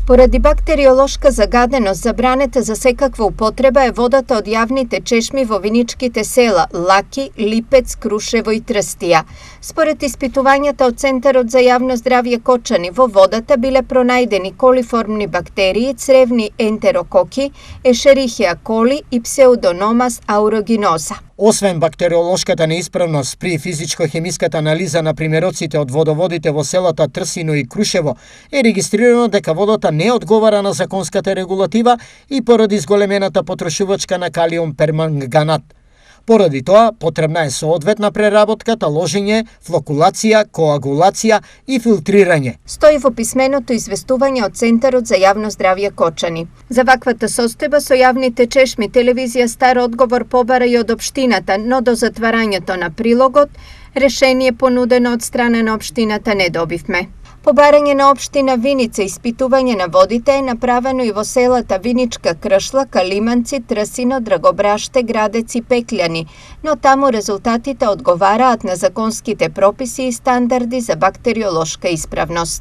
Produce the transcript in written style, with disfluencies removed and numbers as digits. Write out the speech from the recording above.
Поради бактериолошка загаденост забранета за секаква употреба е водата од јавните чешми во виничките села Лаки, Липец, Крушево и Трстија. Според испитувањата од Центарот за јавно здравје Кочани, во водата биле пронајдени колиформни бактерии, цревни ентерококи, Ешерихија коли и псеудономас аурогиноза. Освен бактериолошката неисправност при физичко-хемиската анализа на примероците од водоводите во селата Трсино и Крушево, е регистрирано дека водата не одговара на законската регулатива и поради зголемената потрошувачка на калиум перманганат. Поради тоа, потребна е соодветна преработка, таложење, флокулација, коагулација и филтрирање. Стои во писменото известување од Центарот за јавно здравје Кочани. За ваквата состојба со јавните чешми телевизија Стар одговор побара и од општината, но до затварањето на прилогот, решение понудено од страна на општината не добивме. По барање на општина Виница, испитување на водите е направено и во селата Виничка Кршла, Калиманци, Трсино, Драгобраште, Градец и Пекљани, но таму резултатите одговараат на законските прописи и стандарди за бактериолошка исправност.